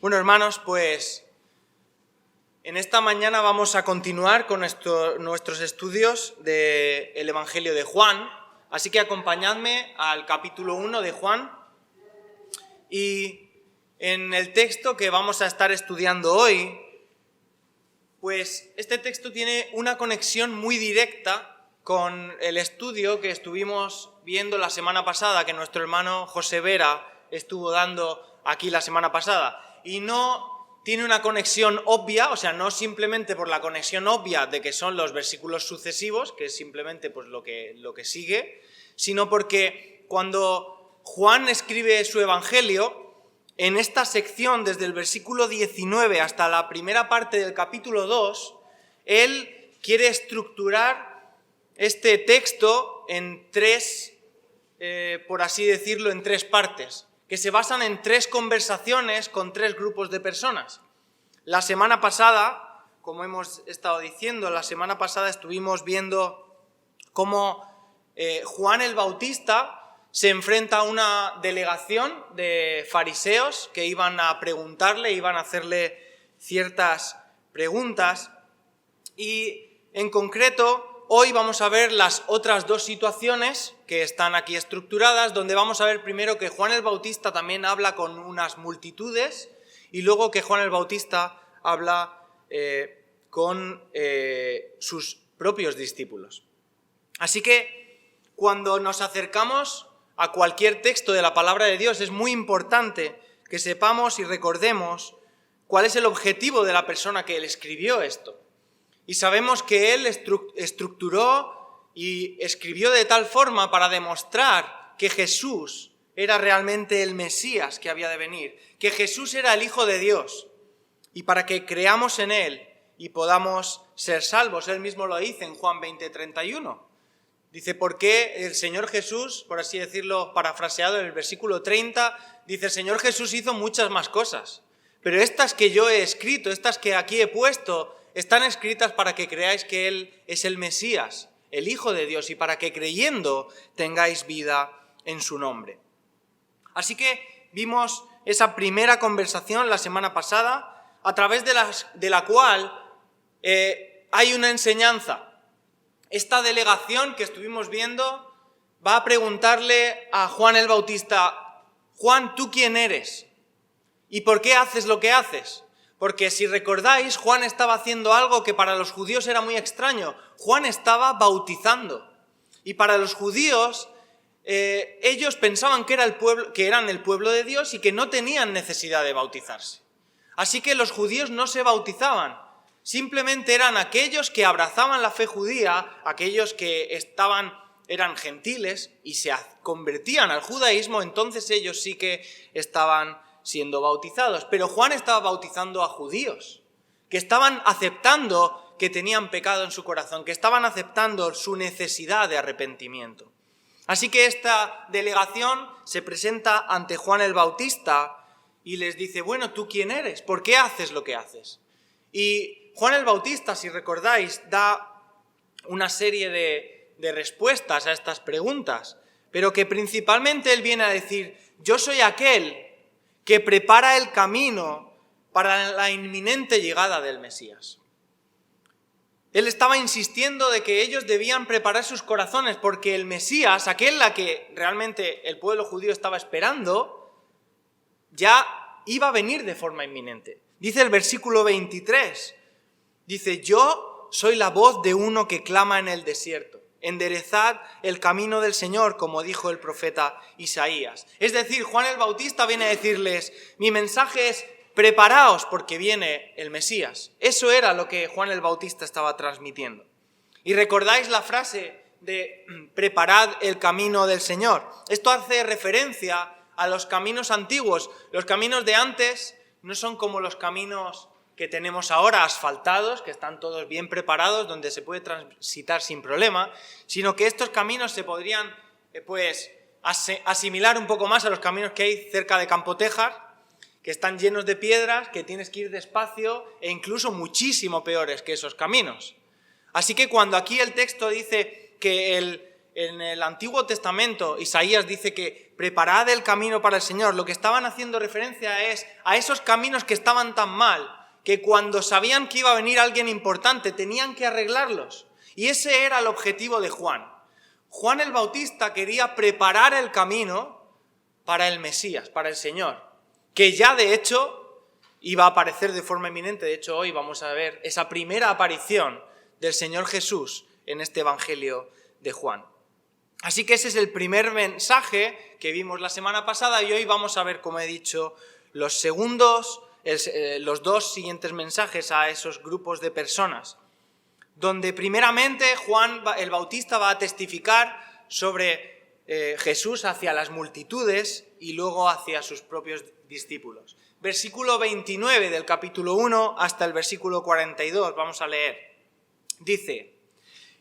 Bueno, hermanos, pues en esta mañana vamos a continuar con nuestros estudios del Evangelio de Juan, así que acompañadme al capítulo 1 de Juan y en el texto que vamos a estar estudiando hoy, pues este texto tiene una conexión muy directa con el estudio que estuvimos viendo la semana pasada, que nuestro hermano José Vera estuvo dando aquí la semana pasada. Y no tiene una conexión obvia, o sea, no simplemente por la conexión obvia de que son los versículos sucesivos, que es simplemente pues, lo que sigue, sino porque cuando Juan escribe su Evangelio, en esta sección, desde el versículo 19 hasta la primera parte del capítulo 2, él quiere estructurar este texto en tres, por así decirlo, en tres partes, que se basan en tres conversaciones con tres grupos de personas. La semana pasada, como hemos estado diciendo, la semana pasada estuvimos viendo cómo Juan el Bautista se enfrenta a una delegación de fariseos que iban a preguntarle, iban a hacerle ciertas preguntas y en concreto hoy vamos a ver las otras dos situaciones que están aquí estructuradas, donde vamos a ver primero que Juan el Bautista también habla con unas multitudes y luego que Juan el Bautista habla con sus propios discípulos. Así que cuando nos acercamos a cualquier texto de la palabra de Dios es muy importante que sepamos y recordemos cuál es el objetivo de la persona que él escribió esto. Y sabemos que él estructuró y escribió de tal forma para demostrar que Jesús era realmente el Mesías que había de venir, que Jesús era el Hijo de Dios, y para que creamos en él y podamos ser salvos. Él mismo lo dice en Juan 20:31. Dice, ¿por qué el Señor Jesús, por así decirlo, parafraseado en el versículo 30, dice, el Señor Jesús hizo muchas más cosas, pero estas que yo he escrito, estas que aquí he puesto, están escritas para que creáis que Él es el Mesías, el Hijo de Dios, y para que creyendo tengáis vida en su nombre. Así que vimos esa primera conversación la semana pasada, a través de la cual hay una enseñanza. Esta delegación que estuvimos viendo va a preguntarle a Juan el Bautista, Juan, ¿tú quién eres? ¿Y por qué haces lo que haces? Porque si recordáis, Juan estaba haciendo algo que para los judíos era muy extraño. Juan estaba bautizando. Y para los judíos, ellos pensaban que eran el pueblo de Dios y que no tenían necesidad de bautizarse. Así que los judíos no se bautizaban. Simplemente eran aquellos que abrazaban la fe judía, aquellos que eran gentiles y se convertían al judaísmo, entonces ellos sí que estaban siendo bautizados. Pero Juan estaba bautizando a judíos, que estaban aceptando que tenían pecado en su corazón, que estaban aceptando su necesidad de arrepentimiento. Así que esta delegación se presenta ante Juan el Bautista y les dice, bueno, ¿tú quién eres? ¿Por qué haces lo que haces? Y Juan el Bautista, si recordáis, da una serie de respuestas a estas preguntas, pero que principalmente él viene a decir, yo soy aquel que prepara el camino para la inminente llegada del Mesías. Él estaba insistiendo de que ellos debían preparar sus corazones porque el Mesías, aquel a que realmente el pueblo judío estaba esperando, ya iba a venir de forma inminente. Dice el versículo 23, dice, yo soy la voz de uno que clama en el desierto. Enderezad el camino del Señor, como dijo el profeta Isaías. Es decir, Juan el Bautista viene a decirles, mi mensaje es, preparaos porque viene el Mesías. Eso era lo que Juan el Bautista estaba transmitiendo. Y recordáis la frase de preparad el camino del Señor. Esto hace referencia a los caminos antiguos. Los caminos de antes no son como los caminos que tenemos ahora asfaltados, que están todos bien preparados, donde se puede transitar sin problema, sino que estos caminos se podrían asimilar un poco más a los caminos que hay cerca de Campotejar, que están llenos de piedras, que tienes que ir despacio e incluso muchísimo peores que esos caminos. Así que cuando aquí el texto dice que en el Antiguo Testamento Isaías dice que preparad el camino para el Señor, lo que estaban haciendo referencia es a esos caminos que estaban tan mal, que cuando sabían que iba a venir alguien importante tenían que arreglarlos. Y ese era el objetivo de Juan. Juan el Bautista quería preparar el camino para el Mesías, para el Señor, que ya de hecho iba a aparecer de forma inminente. De hecho, hoy vamos a ver esa primera aparición del Señor Jesús en este Evangelio de Juan. Así que ese es el primer mensaje que vimos la semana pasada y hoy vamos a ver, como he dicho, los dos siguientes mensajes a esos grupos de personas, donde primeramente Juan el Bautista va a testificar sobre Jesús hacia las multitudes y luego hacia sus propios discípulos. Versículo 29 del capítulo 1 hasta el versículo 42, vamos a leer. Dice: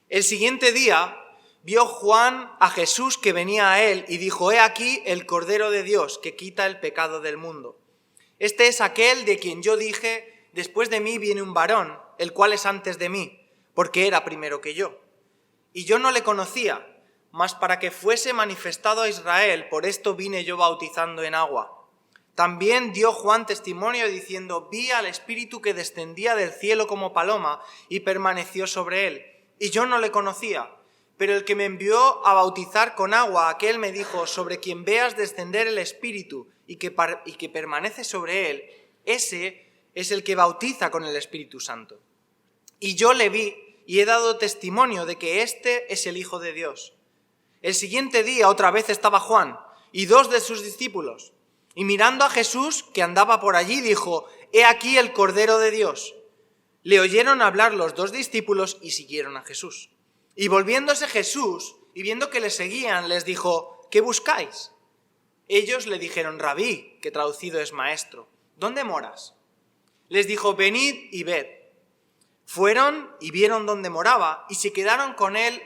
el siguiente día vio Juan a Jesús que venía a él y dijo: he aquí el Cordero de Dios que quita el pecado del mundo. Este es aquel de quien yo dije: después de mí viene un varón, el cual es antes de mí, porque era primero que yo. Y yo no le conocía, mas para que fuese manifestado a Israel, por esto vine yo bautizando en agua. También dio Juan testimonio diciendo: vi al Espíritu que descendía del cielo como paloma y permaneció sobre él. Y yo no le conocía. Pero el que me envió a bautizar con agua, aquel me dijo: sobre quien veas descender el Espíritu y que permanece sobre él, ese es el que bautiza con el Espíritu Santo. Y yo le vi y he dado testimonio de que este es el Hijo de Dios. El siguiente día otra vez estaba Juan y dos de sus discípulos, y mirando a Jesús que andaba por allí, dijo: he aquí el Cordero de Dios. Le oyeron hablar los dos discípulos y siguieron a Jesús. Y volviéndose Jesús, y viendo que le seguían, les dijo: ¿qué buscáis? Ellos le dijeron: Rabí, que traducido es maestro, ¿dónde moras? Les dijo: venid y ved. Fueron y vieron dónde moraba, y se quedaron con él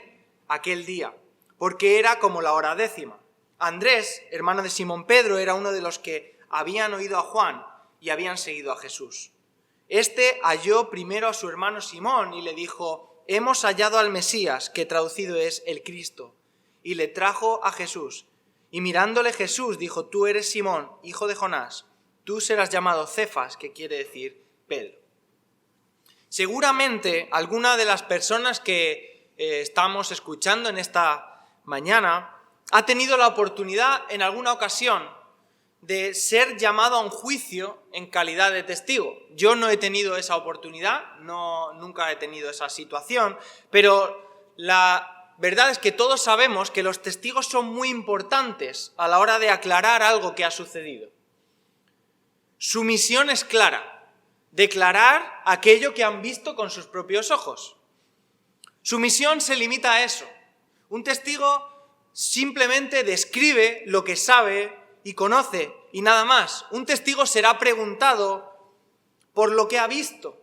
aquel día, porque era como la hora 10. Andrés, hermano de Simón Pedro, era uno de los que habían oído a Juan y habían seguido a Jesús. Este halló primero a su hermano Simón y le dijo: hemos hallado al Mesías, que traducido es el Cristo, y le trajo a Jesús. Y mirándole Jesús dijo: tú eres Simón, hijo de Jonás, tú serás llamado Cefas, que quiere decir Pedro. Seguramente alguna de las personas que estamos escuchando en esta mañana ha tenido la oportunidad en alguna ocasión de ser llamado a un juicio en calidad de testigo. Yo no he tenido esa oportunidad, nunca he tenido esa situación, pero la verdad es que todos sabemos que los testigos son muy importantes a la hora de aclarar algo que ha sucedido. Su misión es clara: declarar aquello que han visto con sus propios ojos. Su misión se limita a eso. Un testigo simplemente describe lo que sabe y conoce, y nada más. Un testigo será preguntado por lo que ha visto,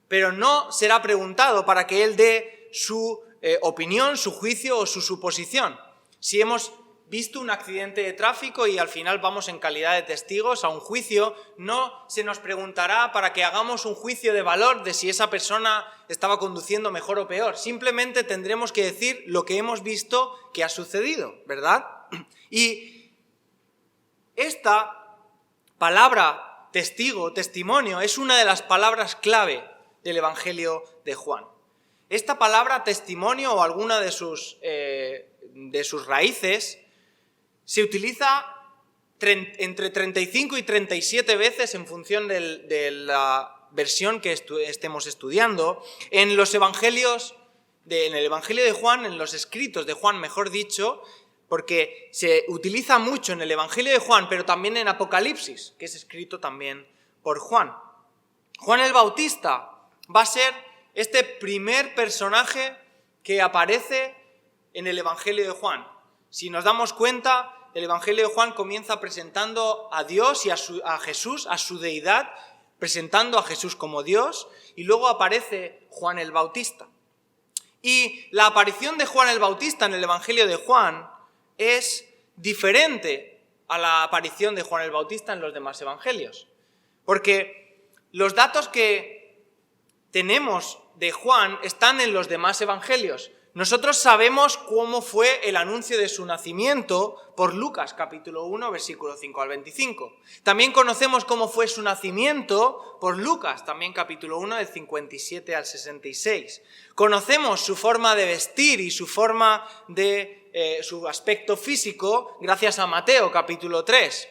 pero no será preguntado para que él dé su opinión, su juicio o su suposición. Si hemos visto un accidente de tráfico y al final vamos en calidad de testigos a un juicio, no se nos preguntará para que hagamos un juicio de valor de si esa persona estaba conduciendo mejor o peor. Simplemente tendremos que decir lo que hemos visto que ha sucedido, ¿verdad? Y esta palabra testigo, testimonio, es una de las palabras clave del Evangelio de Juan. Esta palabra testimonio o alguna de sus raíces se utiliza entre 35 y 37 veces en función de la versión que estemos estudiando en los evangelios, en el Evangelio de Juan, en los escritos de Juan, mejor dicho, porque se utiliza mucho en el Evangelio de Juan, pero también en Apocalipsis, que es escrito también por Juan. Juan el Bautista va a ser este primer personaje que aparece en el Evangelio de Juan. Si nos damos cuenta, el Evangelio de Juan comienza presentando a Dios y a Jesús, a su deidad, presentando a Jesús como Dios, y luego aparece Juan el Bautista. Y la aparición de Juan el Bautista en el Evangelio de Juan es diferente a la aparición de Juan el Bautista en los demás evangelios. Porque los datos que tenemos de Juan están en los demás evangelios, Nosotros sabemos cómo fue el anuncio de su nacimiento por Lucas, capítulo 1, versículo 5 al 25. También conocemos cómo fue su nacimiento por Lucas, también capítulo 1, del 57 al 66. Conocemos su forma de vestir y su forma de su aspecto físico gracias a Mateo, capítulo 3.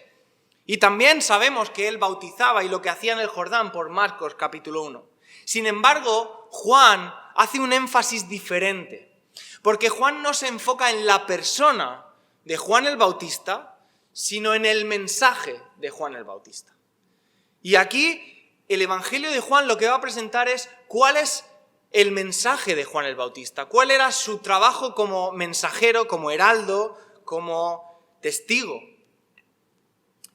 Y también sabemos que él bautizaba y lo que hacía en el Jordán por Marcos, capítulo 1. Sin embargo, Juan hace un énfasis diferente. Porque Juan no se enfoca en la persona de Juan el Bautista, sino en el mensaje de Juan el Bautista. Y aquí el Evangelio de Juan lo que va a presentar es cuál es el mensaje de Juan el Bautista, cuál era su trabajo como mensajero, como heraldo, como testigo.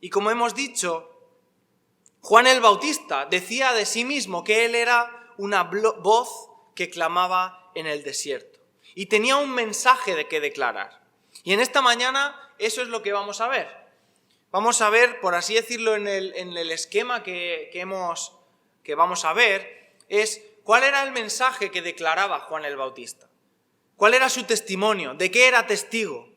Y como hemos dicho, Juan el Bautista decía de sí mismo que él era una voz que clamaba en el desierto. Y tenía un mensaje de qué declarar. Y en esta mañana eso es lo que vamos a ver. Vamos a ver, por así decirlo, en el esquema que vamos a ver, es cuál era el mensaje que declaraba Juan el Bautista. ¿Cuál era su testimonio? ¿De qué era testigo?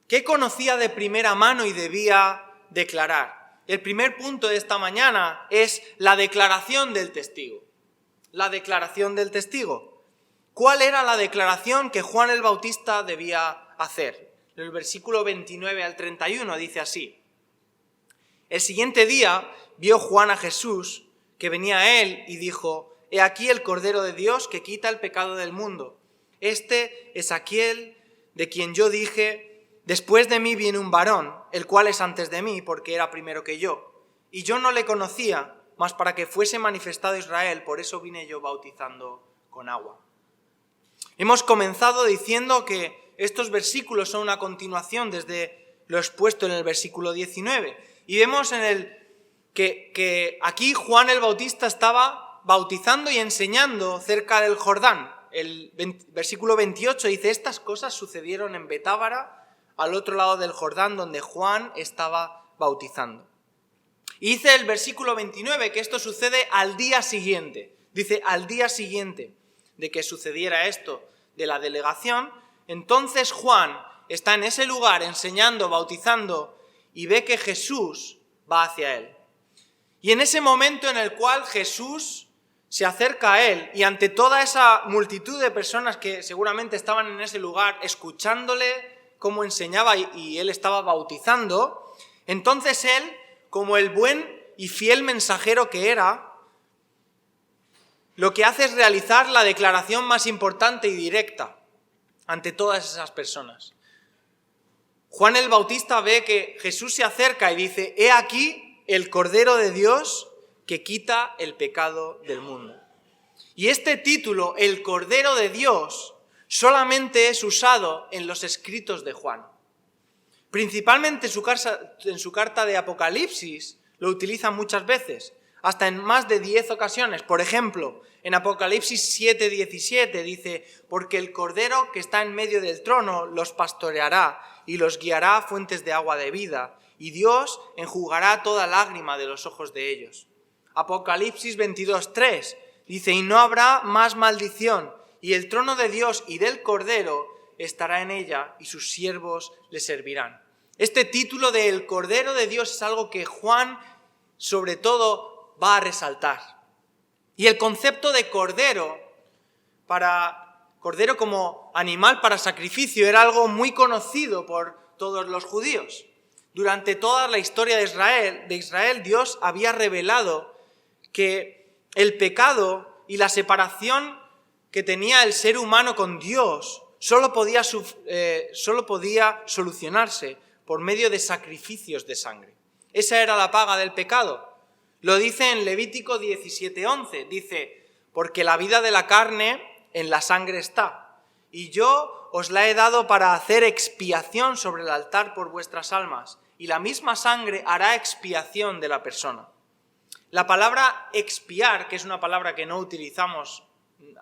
¿Qué conocía de primera mano y debía declarar? El primer punto de esta mañana es la declaración del testigo. La declaración del testigo. ¿Cuál era la declaración que Juan el Bautista debía hacer? El versículo 29 al 31 dice así. El siguiente día vio Juan a Jesús que venía a él y dijo: «He aquí el Cordero de Dios que quita el pecado del mundo. Este es aquel de quien yo dije: después de mí viene un varón, el cual es antes de mí, porque era primero que yo. Y yo no le conocía, mas para que fuese manifestado Israel, por eso vine yo bautizando con agua». Hemos comenzado diciendo que estos versículos son una continuación desde lo expuesto en el versículo 19. Y vemos que aquí Juan el Bautista estaba bautizando y enseñando cerca del Jordán. El versículo 28 dice: «Estas cosas sucedieron en Betábara, al otro lado del Jordán, donde Juan estaba bautizando». Y dice el versículo 29 que esto sucede al día siguiente. Dice, al día siguiente de que sucediera esto de la delegación, entonces Juan está en ese lugar enseñando, bautizando, y ve que Jesús va hacia él. Y en ese momento en el cual Jesús se acerca a él, y ante toda esa multitud de personas que seguramente estaban en ese lugar escuchándole cómo enseñaba y él estaba bautizando, entonces él, como el buen y fiel mensajero que era, lo que hace es realizar la declaración más importante y directa ante todas esas personas. Juan el Bautista ve que Jesús se acerca y dice: «He aquí el Cordero de Dios que quita el pecado del mundo». Y este título, el Cordero de Dios, solamente es usado en los escritos de Juan. Principalmente en su carta de Apocalipsis lo utiliza muchas veces, hasta en más de 10 ocasiones. Por ejemplo, en Apocalipsis 7:17 dice: «Porque el Cordero que está en medio del trono los pastoreará y los guiará a fuentes de agua de vida, y Dios enjugará toda lágrima de los ojos de ellos». Apocalipsis 22:3 dice: «Y no habrá más maldición, y el trono de Dios y del Cordero estará en ella, y sus siervos le servirán». Este título de El Cordero de Dios es algo que Juan, sobre todo, va a resaltar. Y el concepto de cordero como animal para sacrificio era algo muy conocido por todos los judíos. Durante toda la historia de Israel, Dios había revelado que el pecado y la separación que tenía el ser humano con Dios solo podía solucionarse por medio de sacrificios de sangre. Esa era la paga del pecado. Lo dice en Levítico 17:11. Dice: «Porque la vida de la carne en la sangre está, y yo os la he dado para hacer expiación sobre el altar por vuestras almas, y la misma sangre hará expiación de la persona». La palabra expiar, que es una palabra que no utilizamos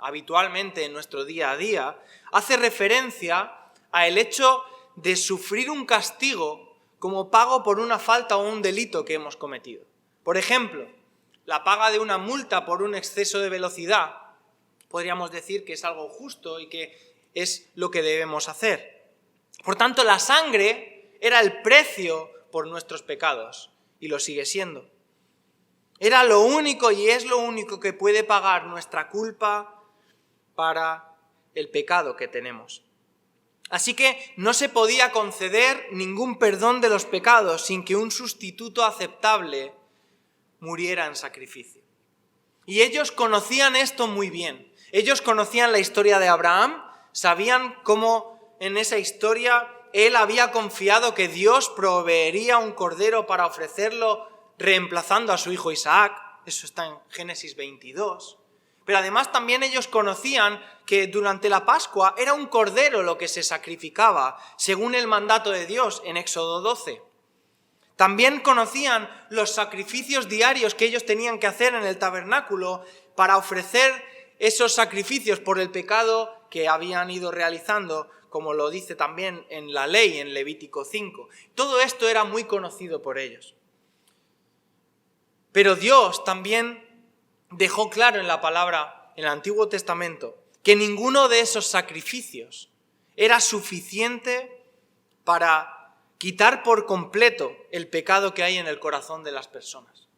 habitualmente en nuestro día a día, hace referencia al hecho de sufrir un castigo como pago por una falta o un delito que hemos cometido. Por ejemplo, la paga de una multa por un exceso de velocidad, podríamos decir que es algo justo y que es lo que debemos hacer. Por tanto, la sangre era el precio por nuestros pecados y lo sigue siendo. Era lo único y es lo único que puede pagar nuestra culpa para el pecado que tenemos. Así que no se podía conceder ningún perdón de los pecados sin que un sustituto aceptable muriera en sacrificio. Y ellos conocían esto muy bien. Ellos conocían la historia de Abraham, sabían cómo en esa historia él había confiado que Dios proveería un cordero para ofrecerlo reemplazando a su hijo Isaac. Eso está en Génesis 22. Pero además también ellos conocían que durante la Pascua era un cordero lo que se sacrificaba, según el mandato de Dios en Éxodo 12. También conocían los sacrificios diarios que ellos tenían que hacer en el tabernáculo para ofrecer esos sacrificios por el pecado que habían ido realizando, como lo dice también en la ley, en Levítico 5. Todo esto era muy conocido por ellos. Pero Dios también dejó claro en la palabra, en el Antiguo Testamento, que ninguno de esos sacrificios era suficiente para quitar por completo el pecado que hay en el corazón de las personas.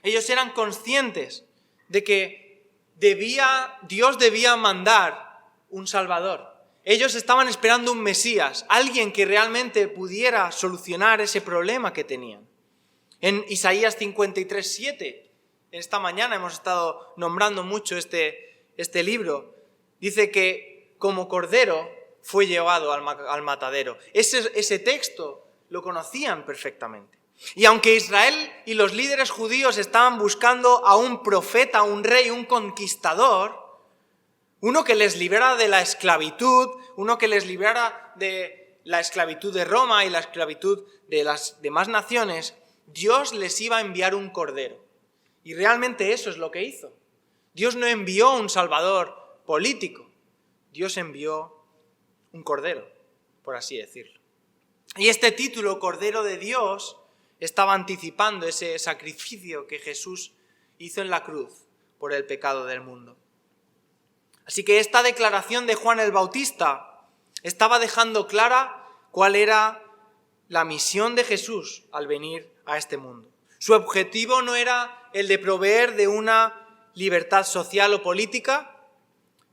Ellos eran conscientes de que Dios debía mandar un Salvador. Ellos estaban esperando un Mesías, alguien que realmente pudiera solucionar ese problema que tenían. En Isaías 53:7, esta mañana hemos estado nombrando mucho este libro, dice que como cordero fue llevado al matadero. Ese texto lo conocían perfectamente. Y aunque Israel y los líderes judíos estaban buscando a un profeta, un rey, un conquistador, uno que les liberara de la esclavitud, uno que les liberara de la esclavitud de Roma y la esclavitud de las demás naciones, Dios les iba a enviar un cordero. Y realmente eso es lo que hizo. Dios no envió un salvador político, Dios envió un cordero, por así decirlo. Y este título, Cordero de Dios, estaba anticipando ese sacrificio que Jesús hizo en la cruz por el pecado del mundo. Así que esta declaración de Juan el Bautista estaba dejando clara cuál era la misión de Jesús al venir a este mundo. Su objetivo no era el de proveer de una libertad social o política,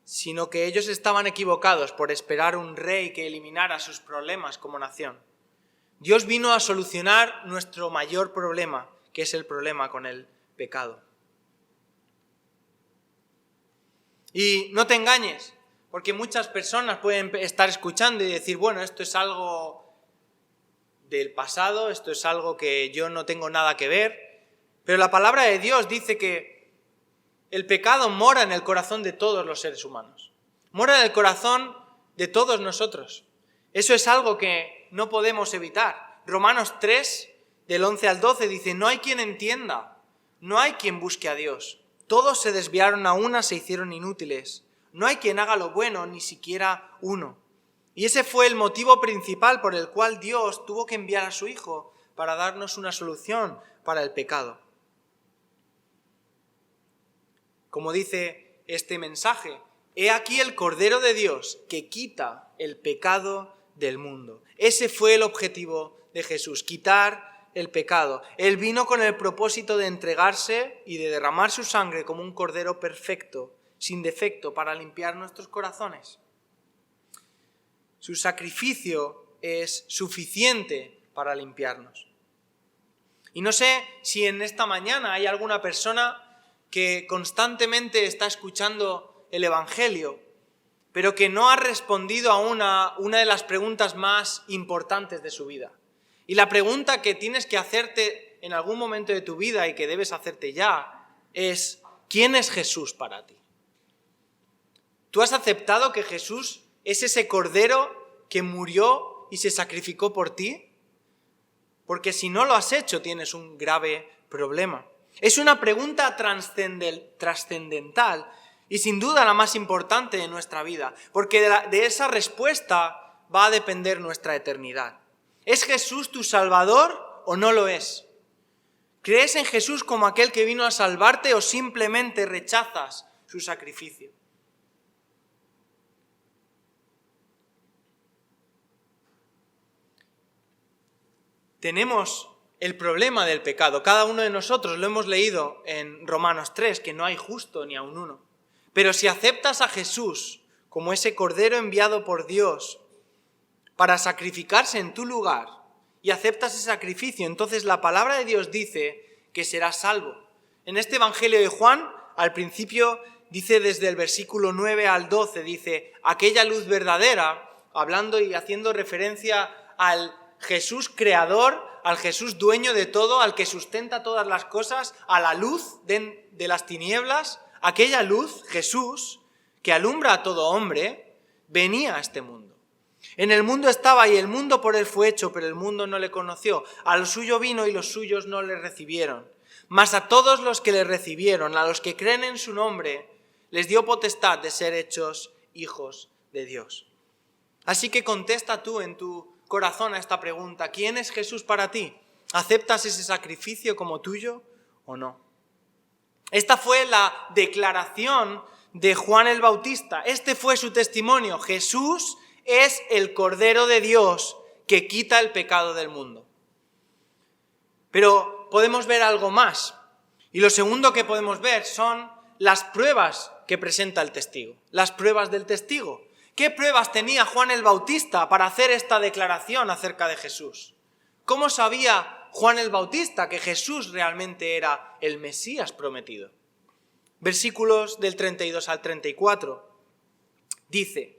sino que ellos estaban equivocados por esperar un rey que eliminara sus problemas como nación. Dios vino a solucionar nuestro mayor problema, que es el problema con el pecado. Y no te engañes, porque muchas personas pueden estar escuchando y decir, bueno, esto es algo del pasado, esto es algo que yo no tengo nada que ver, pero la palabra de Dios dice que el pecado mora en el corazón de todos los seres humanos. Mora en el corazón de todos nosotros. Eso es algo que no podemos evitar. Romanos 3, del 11 al 12, dice, no hay quien entienda, no hay quien busque a Dios. Todos se desviaron a una, se hicieron inútiles. No hay quien haga lo bueno, ni siquiera uno. Y ese fue el motivo principal por el cual Dios tuvo que enviar a su Hijo para darnos una solución para el pecado. Como dice este mensaje, he aquí el Cordero de Dios que quita el pecado del mundo. Ese fue el objetivo de Jesús, quitar el pecado. Él vino con el propósito de entregarse y de derramar su sangre como un cordero perfecto, sin defecto, para limpiar nuestros corazones. Su sacrificio es suficiente para limpiarnos. Y no sé si en esta mañana hay alguna persona que constantemente está escuchando el Evangelio, pero que no ha respondido a una de las preguntas más importantes de su vida. Y la pregunta que tienes que hacerte en algún momento de tu vida y que debes hacerte ya es, ¿quién es Jesús para ti? ¿Tú has aceptado que Jesús es ese cordero que murió y se sacrificó por ti? Porque si no lo has hecho, tienes un grave problema. Es una pregunta trascendental y sin duda la más importante de nuestra vida, porque de esa respuesta va a depender nuestra eternidad. ¿Es Jesús tu Salvador o no lo es? ¿Crees en Jesús como aquel que vino a salvarte o simplemente rechazas su sacrificio? tenemos el problema del pecado. Cada uno de nosotros lo hemos leído en Romanos 3, que no hay justo ni aun uno. Pero si aceptas a Jesús como ese Cordero enviado por Dios para sacrificarse en tu lugar y aceptas ese sacrificio, entonces la palabra de Dios dice que serás salvo. En este Evangelio de Juan, al principio dice desde el versículo 9 al 12, dice, aquella luz verdadera, hablando y haciendo referencia al Jesús creador, al Jesús dueño de todo, al que sustenta todas las cosas, a la luz de las tinieblas, aquella luz, Jesús, que alumbra a todo hombre, venía a este mundo. En el mundo estaba y el mundo por él fue hecho, pero el mundo no le conoció. A lo suyo vino y los suyos no le recibieron. Mas a todos los que le recibieron, a los que creen en su nombre, les dio potestad de ser hechos hijos de Dios. Así que contesta tú en tu corazón a esta pregunta: ¿quién es Jesús para ti? ¿Aceptas ese sacrificio como tuyo o no? Esta fue la declaración de Juan el Bautista. Este fue su testimonio. Jesús es el Cordero de Dios que quita el pecado del mundo. Pero podemos ver algo más. Y lo segundo que podemos ver son las pruebas que presenta el testigo. Las pruebas del testigo. ¿Qué pruebas tenía Juan el Bautista para hacer esta declaración acerca de Jesús? ¿Cómo sabía Juan el Bautista que Jesús realmente era el Mesías prometido? Versículos del 32 al 34. Dice: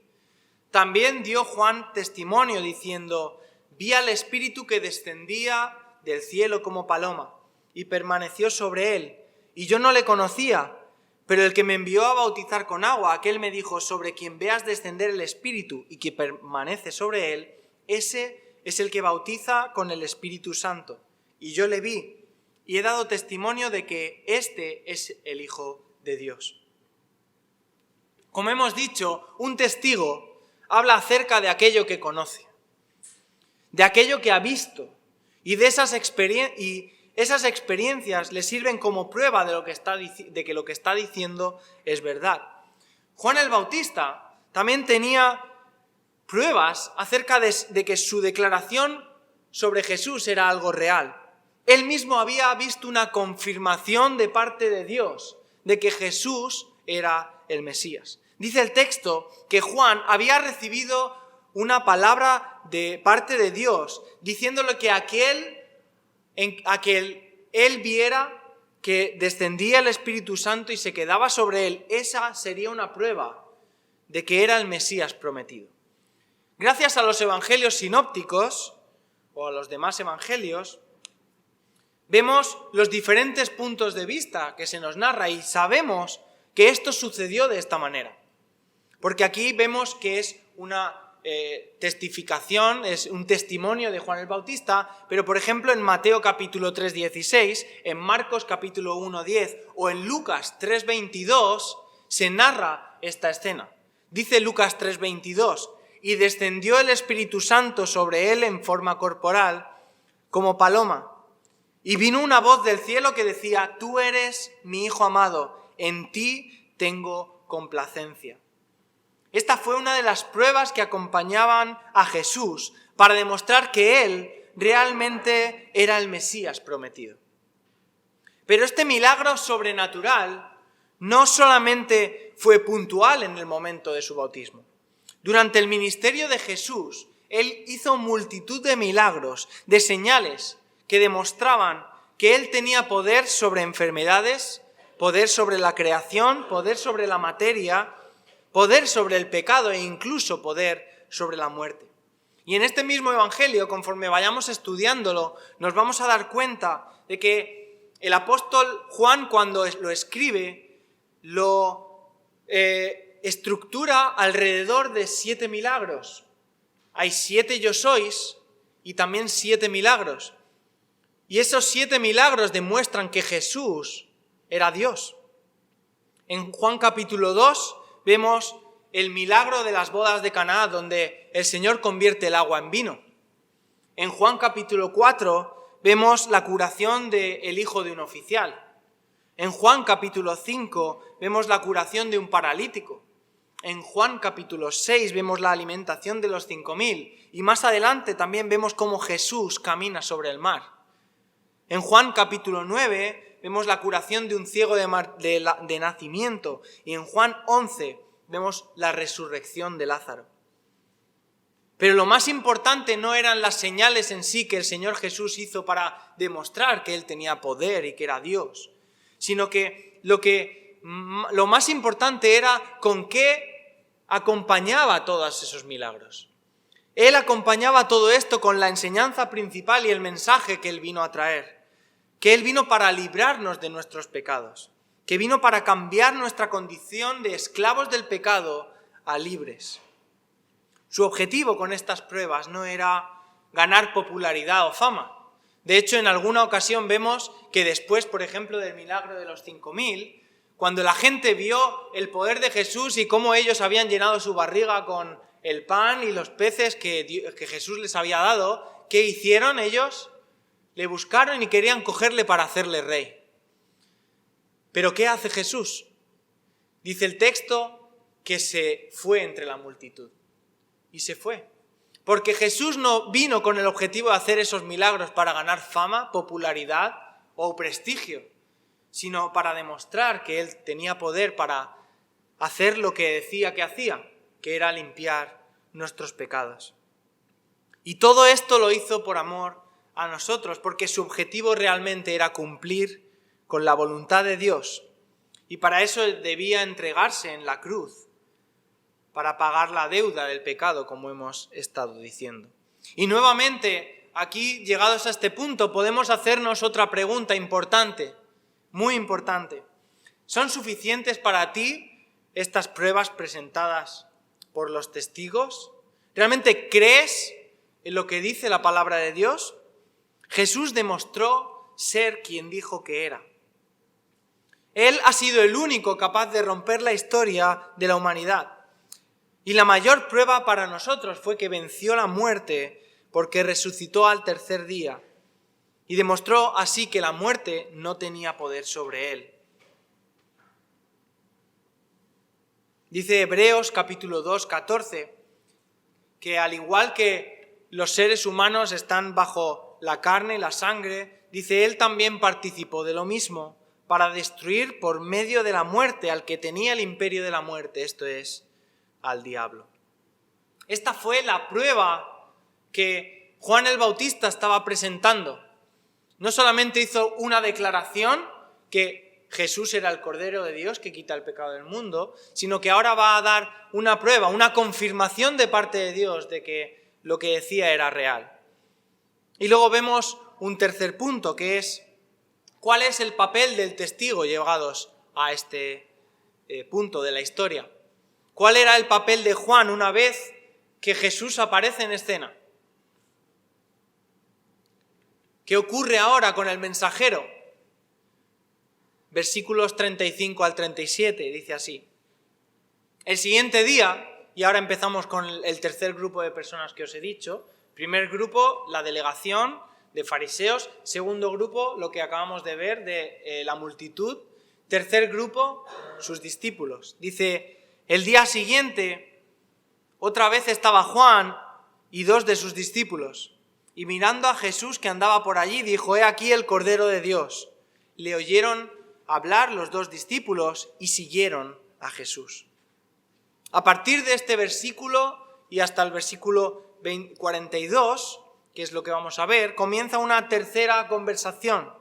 también dio Juan testimonio diciendo: vi al Espíritu que descendía del cielo como paloma y permaneció sobre él, y yo no le conocía. Pero el que me envió a bautizar con agua, aquel me dijo: sobre quien veas descender el Espíritu y que permanece sobre él, ese es el que bautiza con el Espíritu Santo. Y yo le vi, y he dado testimonio de que este es el Hijo de Dios. Como hemos dicho, un testigo habla acerca de aquello que conoce, de aquello que ha visto, y de esas experiencias le sirven como prueba de que lo que está diciendo es verdad. Juan el Bautista también tenía pruebas acerca de que su declaración sobre Jesús era algo real. Él mismo había visto una confirmación de parte de Dios de que Jesús era el Mesías. Dice el texto que Juan había recibido una palabra de parte de Dios diciéndole que él viera que descendía el Espíritu Santo y se quedaba sobre él. Esa sería una prueba de que era el Mesías prometido. Gracias a los evangelios sinópticos, o a los demás evangelios, vemos los diferentes puntos de vista que se nos narra y sabemos que esto sucedió de esta manera. Porque aquí vemos que es una testificación, es un testimonio de Juan el Bautista, pero por ejemplo en Mateo capítulo 3:16, en Marcos capítulo 1:10 o en Lucas 3:22 se narra esta escena. Dice Lucas 3:22: y descendió el Espíritu Santo sobre él en forma corporal como paloma, y vino una voz del cielo que decía: tú eres mi Hijo amado, en ti tengo complacencia. Esta fue una de las pruebas que acompañaban a Jesús para demostrar que él realmente era el Mesías prometido. Pero este milagro sobrenatural no solamente fue puntual en el momento de su bautismo. Durante el ministerio de Jesús, él hizo multitud de milagros, de señales que demostraban que él tenía poder sobre enfermedades, poder sobre la creación, poder sobre la materia, poder sobre el pecado e incluso poder sobre la muerte. Y en este mismo evangelio, conforme vayamos estudiándolo, nos vamos a dar cuenta de que el apóstol Juan, cuando lo escribe, lo estructura alrededor de 7 milagros. Hay 7 yo sois y también 7 milagros. Y esos 7 milagros demuestran que Jesús era Dios. En Juan capítulo 2 vemos el milagro de las bodas de Caná, donde el Señor convierte el agua en vino. En Juan capítulo 4 vemos la curación del hijo de un oficial. En Juan capítulo 5 vemos la curación de un paralítico. En Juan capítulo 6 vemos la alimentación de los 5.000 y más adelante también vemos cómo Jesús camina sobre el mar. En Juan capítulo 9 vemos la curación de un ciego de nacimiento y en Juan 11 vemos la resurrección de Lázaro. Pero lo más importante no eran las señales en sí que el Señor Jesús hizo para demostrar que Él tenía poder y que era Dios, sino que lo más importante era con qué acompañaba todos esos milagros. Él acompañaba todo esto con la enseñanza principal y el mensaje que Él vino a traer, que Él vino para librarnos de nuestros pecados, que vino para cambiar nuestra condición de esclavos del pecado a libres. Su objetivo con estas pruebas no era ganar popularidad o fama. De hecho, en alguna ocasión vemos que después, por ejemplo, del milagro de los 5.000, cuando la gente vio el poder de Jesús y cómo ellos habían llenado su barriga con el pan y los peces que Jesús les había dado, ¿qué hicieron ellos? Le buscaron y querían cogerle para hacerle rey. ¿Pero qué hace Jesús? Dice el texto que se fue entre la multitud. Y se fue. Porque Jesús no vino con el objetivo de hacer esos milagros para ganar fama, popularidad o prestigio, sino para demostrar que Él tenía poder para hacer lo que decía que hacía, que era limpiar nuestros pecados. Y todo esto lo hizo por amor a nosotros, porque su objetivo realmente era cumplir con la voluntad de Dios. Y para eso Él debía entregarse en la cruz, para pagar la deuda del pecado, como hemos estado diciendo. Y nuevamente, aquí, llegados a este punto, podemos hacernos otra pregunta importante, muy importante. ¿Son suficientes para ti estas pruebas presentadas por los testigos? ¿Realmente crees en lo que dice la palabra de Dios? Jesús demostró ser quien dijo que era. Él ha sido el único capaz de romper la historia de la humanidad. Y la mayor prueba para nosotros fue que venció la muerte porque resucitó al tercer día y demostró así que la muerte no tenía poder sobre Él. Dice Hebreos capítulo 2, 14, que al igual que los seres humanos están bajo la carne y la sangre, dice Él también participó de lo mismo para destruir por medio de la muerte al que tenía el imperio de la muerte, esto es, al diablo. Esta fue la prueba que Juan el Bautista estaba presentando. No solamente hizo una declaración que Jesús era el Cordero de Dios que quita el pecado del mundo, sino que ahora va a dar una prueba, una confirmación de parte de Dios de que lo que decía era real. Y luego vemos un tercer punto, que es ¿cuál es el papel del testigo llegados a este punto de la historia? ¿Cuál era el papel de Juan una vez que Jesús aparece en escena? ¿Qué ocurre ahora con el mensajero? Versículos 35 al 37, dice así. El siguiente día, y ahora empezamos con el tercer grupo de personas que os he dicho. Primer grupo, la delegación de fariseos. Segundo grupo, lo que acabamos de ver de la multitud. Tercer grupo, sus discípulos. Dice, el día siguiente, otra vez estaba Juan y 2 de sus discípulos. Y mirando a Jesús que andaba por allí, dijo, he aquí el Cordero de Dios. Le oyeron hablar los 2 discípulos y siguieron a Jesús. A partir de este versículo y hasta el versículo 42, que es lo que vamos a ver, comienza una tercera conversación.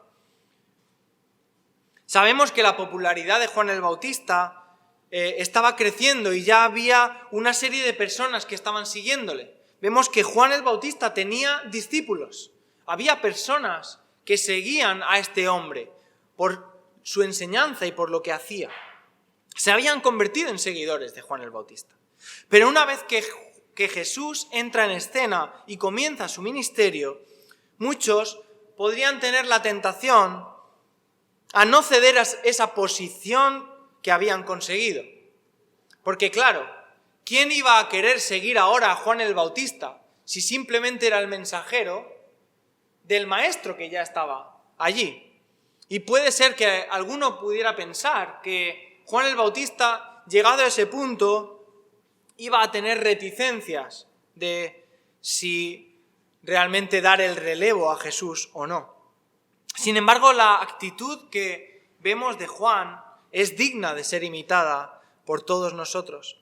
Sabemos que la popularidad de Juan el Bautista estaba creciendo y ya había una serie de personas que estaban siguiéndole. Vemos que Juan el Bautista tenía discípulos. Había personas que seguían a este hombre por su enseñanza y por lo que hacía. Se habían convertido en seguidores de Juan el Bautista. Pero una vez que Jesús entra en escena y comienza su ministerio, muchos podrían tener la tentación a no ceder a esa posición que habían conseguido. Porque claro, ¿quién iba a querer seguir ahora a Juan el Bautista si simplemente era el mensajero del maestro que ya estaba allí? Y puede ser que alguno pudiera pensar que Juan el Bautista, llegado a ese punto, iba a tener reticencias de si realmente dar el relevo a Jesús o no. Sin embargo, la actitud que vemos de Juan es digna de ser imitada por todos nosotros.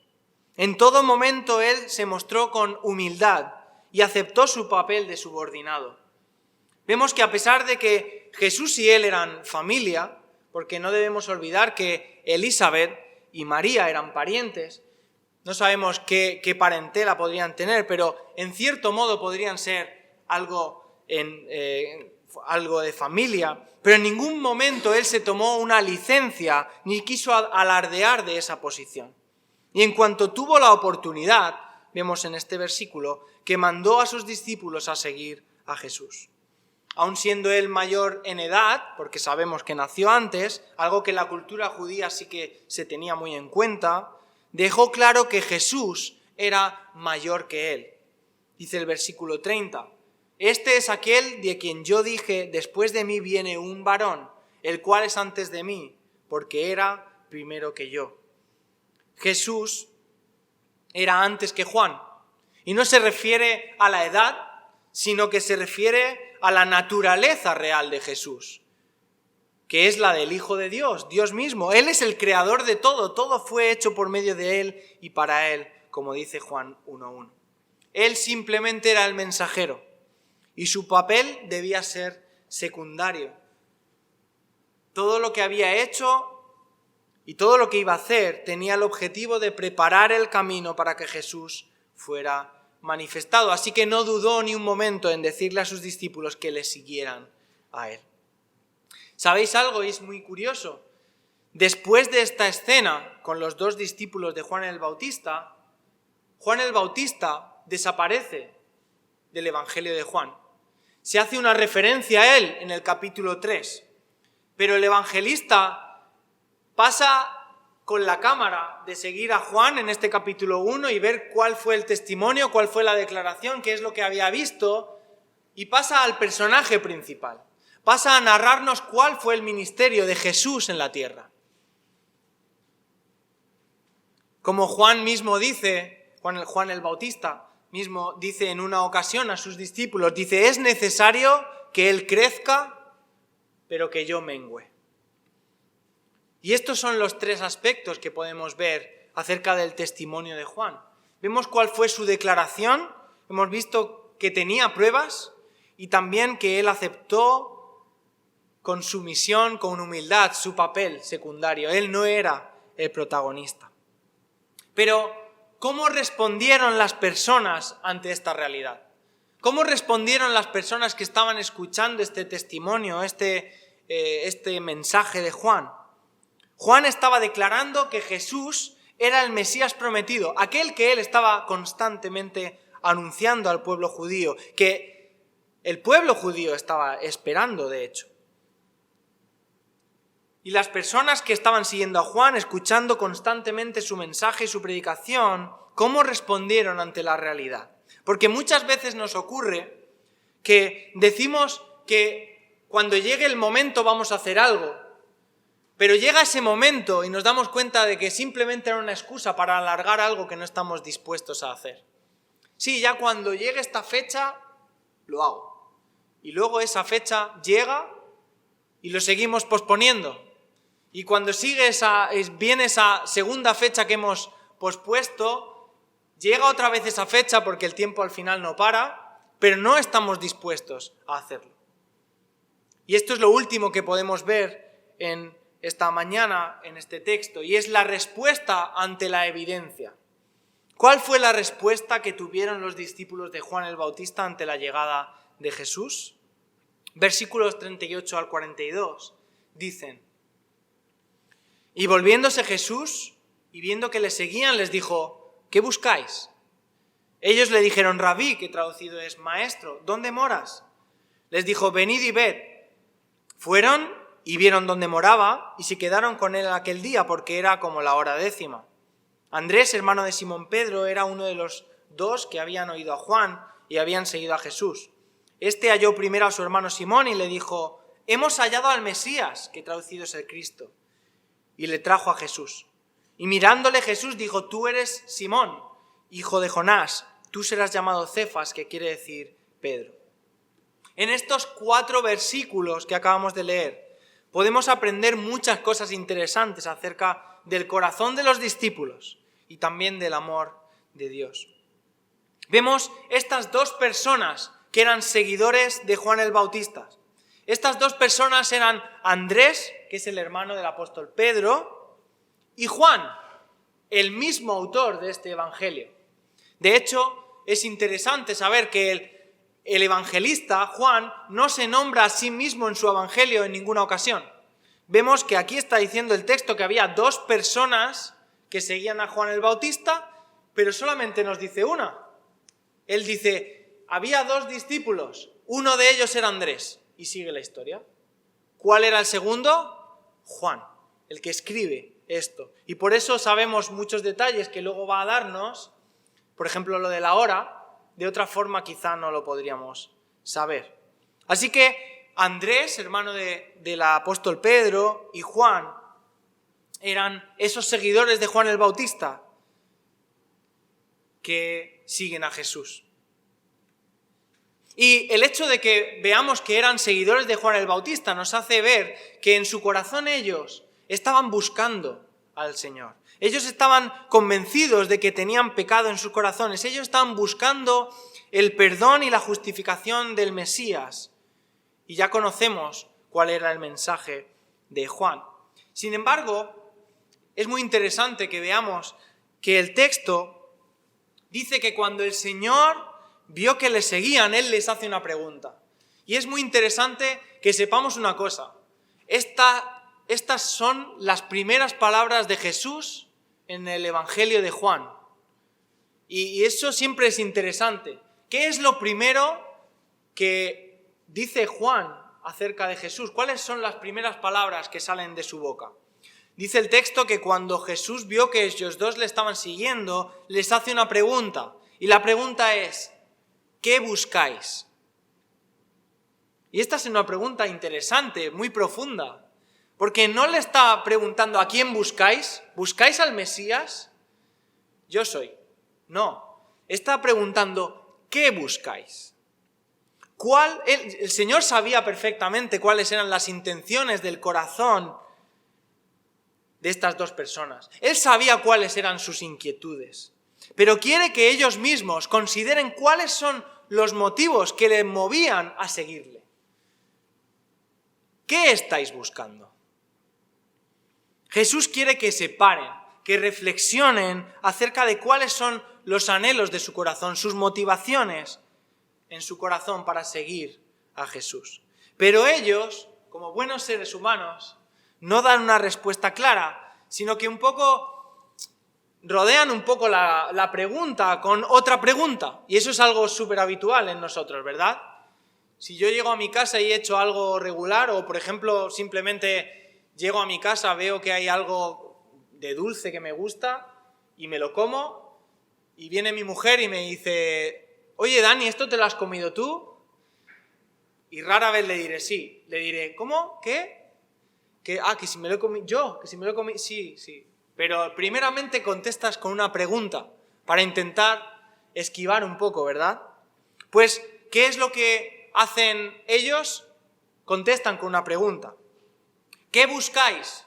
En todo momento él se mostró con humildad y aceptó su papel de subordinado. Vemos que a pesar de que Jesús y él eran familia, porque no debemos olvidar que Elizabeth y María eran parientes, no sabemos qué parentela podrían tener, pero en cierto modo podrían ser algo de familia, pero en ningún momento él se tomó una licencia ni quiso alardear de esa posición. Y en cuanto tuvo la oportunidad, vemos en este versículo, que mandó a sus discípulos a seguir a Jesús. Aun siendo él mayor en edad, porque sabemos que nació antes, algo que en la cultura judía sí que se tenía muy en cuenta, dejó claro que Jesús era mayor que él. Dice el versículo 30, este es aquel de quien yo dije, después de mí viene un varón, el cual es antes de mí, porque era primero que yo. Jesús era antes que Juan, y no se refiere a la edad, sino que se refiere a la naturaleza real de Jesús, que es la del Hijo de Dios, Dios mismo. Él es el creador de todo, todo fue hecho por medio de Él y para Él, como dice Juan 1:1. Él simplemente era el mensajero, y su papel debía ser secundario. Todo lo que había hecho y todo lo que iba a hacer tenía el objetivo de preparar el camino para que Jesús fuera manifestado. Así que no dudó ni un momento en decirle a sus discípulos que le siguieran a él. ¿Sabéis algo? Y es muy curioso. Después de esta escena con los dos discípulos de Juan el Bautista desaparece del Evangelio de Juan. Se hace una referencia a él en el capítulo 3, pero el evangelista pasa con la cámara de seguir a Juan en este capítulo 1 y ver cuál fue el testimonio, cuál fue la declaración, qué es lo que había visto, y pasa al personaje principal. Pasa a narrarnos cuál fue el ministerio de Jesús en la tierra. Como Juan mismo dice, Juan el Bautista mismo dice en una ocasión a sus discípulos, dice, es necesario que Él crezca, pero que yo mengüe. Y estos son los tres aspectos que podemos ver acerca del testimonio de Juan. Vemos cuál fue su declaración, hemos visto que tenía pruebas y también que él aceptó con sumisión, con humildad, su papel secundario. Él no era el protagonista. Pero, ¿cómo respondieron las personas ante esta realidad? ¿Cómo respondieron las personas que estaban escuchando este testimonio, este mensaje de Juan? Juan estaba declarando que Jesús era el Mesías prometido, aquel que él estaba constantemente anunciando al pueblo judío, que el pueblo judío estaba esperando, de hecho. Y las personas que estaban siguiendo a Juan, escuchando constantemente su mensaje y su predicación, ¿cómo respondieron ante la realidad? Porque muchas veces nos ocurre que decimos que cuando llegue el momento vamos a hacer algo, pero llega ese momento y nos damos cuenta de que simplemente era una excusa para alargar algo que no estamos dispuestos a hacer. Sí, ya cuando llegue esta fecha, lo hago. Y luego esa fecha llega y lo seguimos posponiendo. Y cuando viene esa segunda fecha que hemos pospuesto, llega otra vez esa fecha porque el tiempo al final no para, pero no estamos dispuestos a hacerlo. Y esto es lo último que podemos ver en esta mañana en este texto, y es la respuesta ante la evidencia. ¿Cuál fue la respuesta que tuvieron los discípulos de Juan el Bautista ante la llegada de Jesús? Versículos 38 al 42 dicen, y volviéndose Jesús y viendo que le seguían, les dijo, ¿qué buscáis? Ellos le dijeron, Rabí, que traducido es maestro, ¿dónde moras? Les dijo, venid y ved. Fueron y vieron dónde moraba, y se quedaron con él aquel día, porque era como la hora 10. Andrés, hermano de Simón Pedro, era uno de los dos que habían oído a Juan y habían seguido a Jesús. Este halló primero a su hermano Simón y le dijo, hemos hallado al Mesías, que traducido es el Cristo, y le trajo a Jesús. Y mirándole Jesús dijo, tú eres Simón, hijo de Jonás, tú serás llamado Cefas, que quiere decir Pedro. En estos 4 versículos que acabamos de leer, podemos aprender muchas cosas interesantes acerca del corazón de los discípulos y también del amor de Dios. Vemos estas 2 personas que eran seguidores de Juan el Bautista. Estas 2 personas eran Andrés, que es el hermano del apóstol Pedro, y Juan, el mismo autor de este evangelio. De hecho, es interesante saber que el evangelista, Juan, no se nombra a sí mismo en su evangelio en ninguna ocasión. Vemos que aquí está diciendo el texto que había 2 personas que seguían a Juan el Bautista, pero solamente nos dice una. Él dice, había 2 discípulos, uno de ellos era Andrés, y sigue la historia. ¿Cuál era el segundo? Juan, el que escribe esto. Y por eso sabemos muchos detalles que luego va a darnos, por ejemplo lo de la hora, de otra forma quizá no lo podríamos saber. Así que Andrés, hermano del apóstol Pedro, y Juan eran esos seguidores de Juan el Bautista que siguen a Jesús. Y el hecho de que veamos que eran seguidores de Juan el Bautista nos hace ver que en su corazón ellos estaban buscando al Señor. Ellos estaban convencidos de que tenían pecado en sus corazones. Ellos estaban buscando el perdón y la justificación del Mesías. Y ya conocemos cuál era el mensaje de Juan. Sin embargo, es muy interesante que veamos que el texto dice que cuando el Señor vio que le seguían, Él les hace una pregunta. Y es muy interesante que sepamos una cosa. Estas son las primeras palabras de Jesús en el Evangelio de Juan. Y eso siempre es interesante. ¿Qué es lo primero que dice Juan acerca de Jesús? ¿Cuáles son las primeras palabras que salen de su boca? Dice el texto que cuando Jesús vio que ellos 2 le estaban siguiendo, les hace una pregunta. Y la pregunta es, ¿qué buscáis? Y esta es una pregunta interesante, muy profunda, porque no le está preguntando ¿a quién buscáis? ¿Buscáis al Mesías? Yo soy. No, está preguntando ¿qué buscáis? El Señor sabía perfectamente cuáles eran las intenciones del corazón de estas 2 personas. Él sabía cuáles eran sus inquietudes, pero quiere que ellos mismos consideren cuáles son los motivos que le movían a seguirle. ¿Qué estáis buscando? Jesús quiere que se paren, que reflexionen acerca de cuáles son los anhelos de su corazón, sus motivaciones en su corazón para seguir a Jesús. Pero ellos, como buenos seres humanos, no dan una respuesta clara, sino que un poco rodean un poco la pregunta con otra pregunta. Y eso es algo súper habitual en nosotros, ¿verdad? Si yo llego a mi casa y he hecho algo regular, o por ejemplo simplemente llego a mi casa, veo que hay algo de dulce que me gusta y me lo como, y viene mi mujer y me dice, oye Dani, ¿esto te lo has comido tú? Y rara vez le diré sí. Le diré, ¿cómo? ¿Qué? Que si me lo he comido yo, que si me lo he comido, sí. Pero primeramente contestas con una pregunta para intentar esquivar un poco, ¿verdad? Pues, ¿qué es lo que hacen ellos? Contestan con una pregunta. ¿Qué buscáis?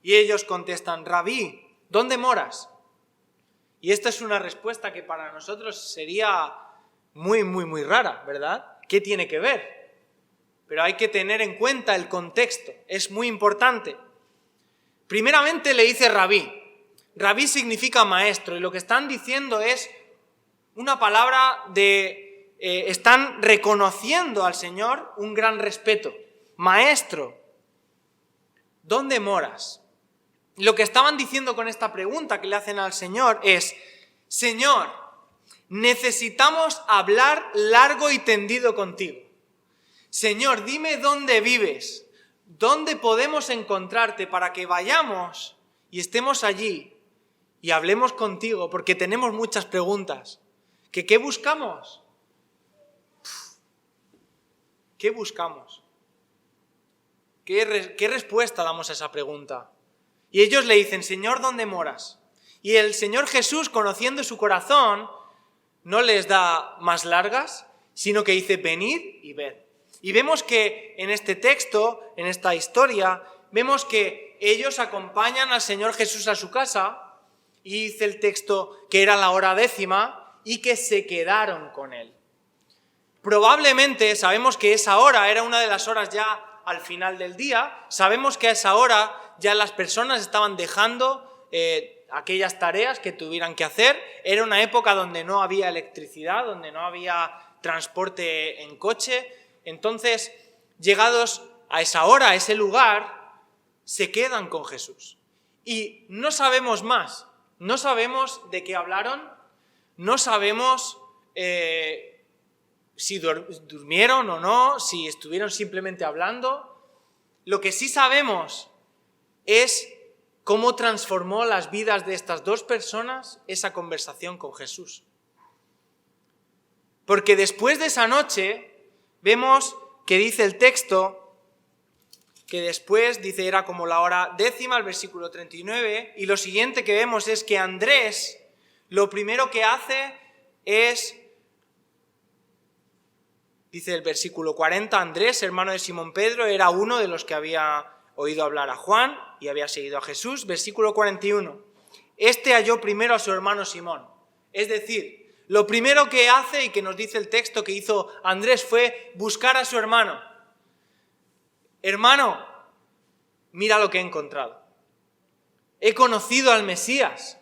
Y ellos contestan, Rabí, ¿dónde moras? Y esta es una respuesta que para nosotros sería muy, muy, muy rara, ¿verdad? ¿Qué tiene que ver? Pero hay que tener en cuenta el contexto, es muy importante. Primeramente le dice Rabí. Rabí significa maestro, y lo que están diciendo es una palabra de... están reconociendo al Señor un gran respeto. Maestro, ¿dónde moras? Lo que estaban diciendo con esta pregunta que le hacen al Señor es, Señor, necesitamos hablar largo y tendido contigo. Señor, dime dónde vives, dónde podemos encontrarte para que vayamos y estemos allí y hablemos contigo, porque tenemos muchas preguntas. ¿Qué buscamos? ¿Qué buscamos? ¿Qué respuesta damos a esa pregunta? Y ellos le dicen, Señor, ¿dónde moras? Y el Señor Jesús, conociendo su corazón, no les da más largas, sino que dice, venid y ved. Y vemos que en este texto, en esta historia, vemos que ellos acompañan al Señor Jesús a su casa, y dice el texto que era la hora 10:00 y que se quedaron con él. Probablemente sabemos que esa hora era una de las horas ya al final del día, sabemos que a esa hora ya las personas estaban dejando aquellas tareas que tuvieran que hacer. Era una época donde no había electricidad, donde no había transporte en coche. Entonces, llegados a esa hora, a ese lugar, se quedan con Jesús. Y no sabemos más, no sabemos de qué hablaron, no sabemos si durmieron o no, si estuvieron simplemente hablando. Lo que sí sabemos es cómo transformó las vidas de estas dos personas esa conversación con Jesús. Porque después de esa noche, vemos que dice el texto, que después, dice, era como la hora 10:00, el versículo 39, y lo siguiente que vemos es que Andrés, lo primero que hace es, dice el versículo 40, Andrés, hermano de Simón Pedro, era uno de los que había oído hablar a Juan y había seguido a Jesús. Versículo 41. Este halló primero a su hermano Simón. Es decir, lo primero que hace y que nos dice el texto que hizo Andrés fue buscar a su hermano. Hermano, mira lo que he encontrado. He conocido al Mesías.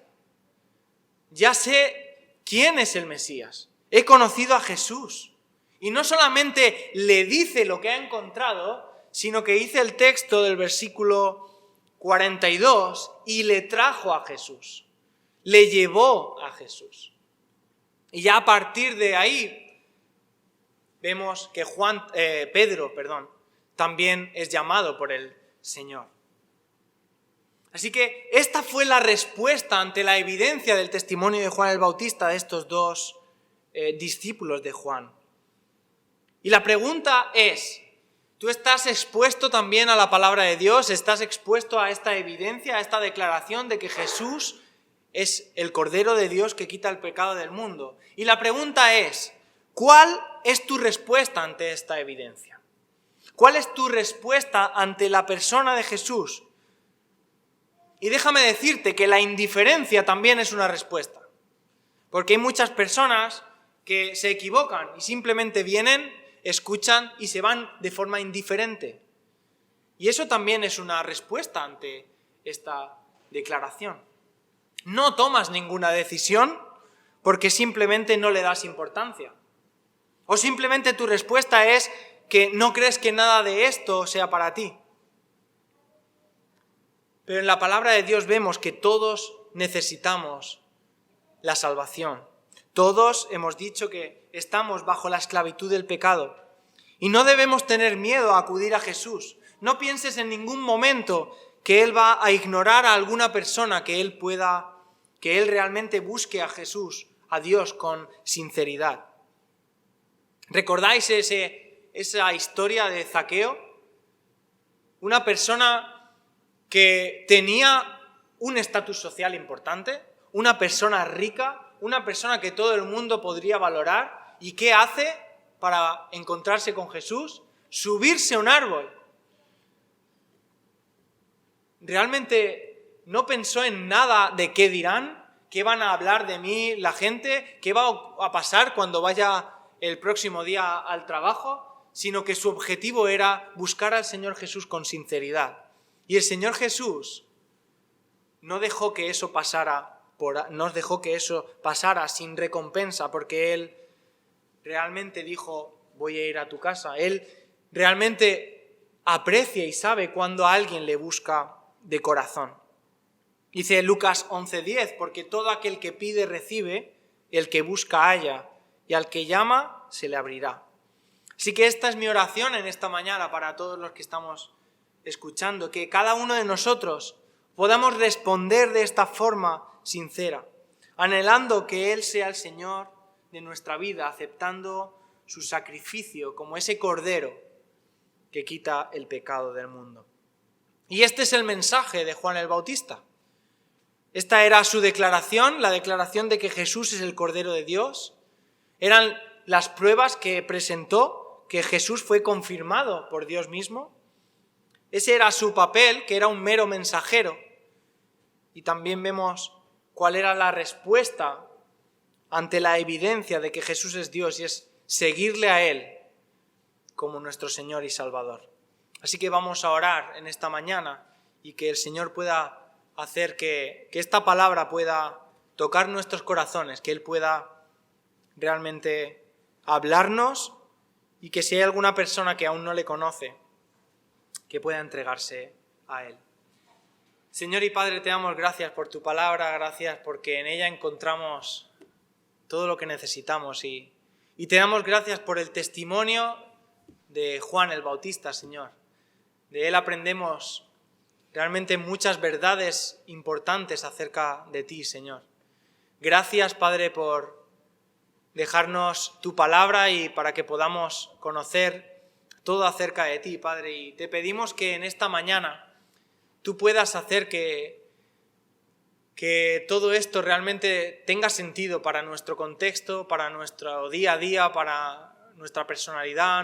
Ya sé quién es el Mesías. He conocido a Jesús. Y no solamente le dice lo que ha encontrado, sino que dice el texto del versículo 42, y le trajo a Jesús, le llevó a Jesús. Y ya a partir de ahí vemos que Pedro, también es llamado por el Señor. Así que esta fue la respuesta ante la evidencia del testimonio de Juan el Bautista, de estos dos discípulos de Juan. Y la pregunta es, ¿tú estás expuesto también a la palabra de Dios? ¿Estás expuesto a esta evidencia, a esta declaración de que Jesús es el Cordero de Dios que quita el pecado del mundo? Y la pregunta es, ¿cuál es tu respuesta ante esta evidencia? ¿Cuál es tu respuesta ante la persona de Jesús? Y déjame decirte que la indiferencia también es una respuesta. Porque hay muchas personas que se equivocan y simplemente vienen, escuchan y se van de forma indiferente. Y eso también es una respuesta ante esta declaración. No tomas ninguna decisión porque simplemente no le das importancia. O simplemente tu respuesta es que no crees que nada de esto sea para ti. Pero en la palabra de Dios vemos que todos necesitamos la salvación. Todos hemos dicho que estamos bajo la esclavitud del pecado y no debemos tener miedo a acudir a Jesús. No pienses en ningún momento que Él va a ignorar a alguna persona que Él realmente busque a Jesús, a Dios con sinceridad. ¿Recordáis esa historia de Zaqueo? Una persona que tenía un estatus social importante, una persona rica, una persona que todo el mundo podría valorar. ¿Y qué hace para encontrarse con Jesús? Subirse a un árbol. Realmente no pensó en nada de qué dirán, qué van a hablar de mí la gente, qué va a pasar cuando vaya el próximo día al trabajo, sino que su objetivo era buscar al Señor Jesús con sinceridad. Y el Señor Jesús no dejó que eso pasara sin recompensa, porque Él realmente dijo, voy a ir a tu casa. Él realmente aprecia y sabe cuando alguien le busca de corazón. Dice Lucas 11:10, porque todo aquel que pide recibe, el que busca halla, y al que llama se le abrirá. Así que esta es mi oración en esta mañana para todos los que estamos escuchando, que cada uno de nosotros podamos responder de esta forma sincera, anhelando que Él sea el Señor de nuestra vida, aceptando su sacrificio como ese cordero que quita el pecado del mundo. Y este es el mensaje de Juan el Bautista. Esta era su declaración, la declaración de que Jesús es el Cordero de Dios. Eran las pruebas que presentó, que Jesús fue confirmado por Dios mismo. Ese era su papel, que era un mero mensajero. Y también vemos cuál era la respuesta ante la evidencia de que Jesús es Dios, y es seguirle a Él como nuestro Señor y Salvador. Así que vamos a orar en esta mañana y que el Señor pueda hacer que esta palabra pueda tocar nuestros corazones, que Él pueda realmente hablarnos y que si hay alguna persona que aún no le conoce, que pueda entregarse a Él. Señor y Padre, te damos gracias por tu palabra, gracias porque en ella encontramos todo lo que necesitamos y te damos gracias por el testimonio de Juan el Bautista, Señor. De él aprendemos realmente muchas verdades importantes acerca de ti, Señor. Gracias, Padre, por dejarnos tu palabra y para que podamos conocer todo acerca de ti, Padre. Y te pedimos que en esta mañana tú puedas hacer que todo esto realmente tenga sentido para nuestro contexto, para nuestro día a día, para nuestra personalidad,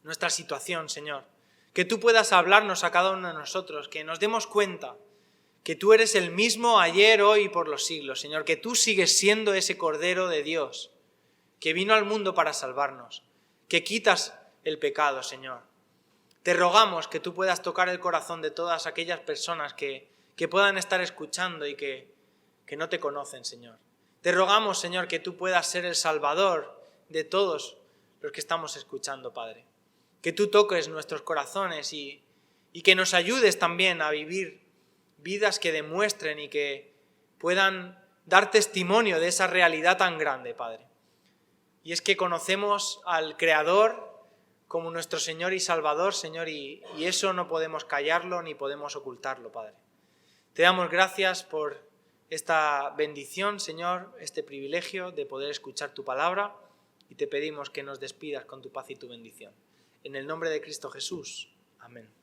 nuestra situación, Señor. Que tú puedas hablarnos a cada uno de nosotros, que nos demos cuenta que tú eres el mismo ayer, hoy y por los siglos, Señor, que tú sigues siendo ese Cordero de Dios, que vino al mundo para salvarnos, que quitas el pecado, Señor. Te rogamos que tú puedas tocar el corazón de todas aquellas personas que puedan estar escuchando y que no te conocen, Señor. Te rogamos, Señor, que tú puedas ser el Salvador de todos los que estamos escuchando, Padre. Que tú toques nuestros corazones y que nos ayudes también a vivir vidas que demuestren y que puedan dar testimonio de esa realidad tan grande, Padre. Y es que conocemos al Creador como nuestro Señor y Salvador, Señor, y eso no podemos callarlo ni podemos ocultarlo, Padre. Te damos gracias por esta bendición, Señor, este privilegio de poder escuchar tu palabra y te pedimos que nos despidas con tu paz y tu bendición. En el nombre de Cristo Jesús. Amén.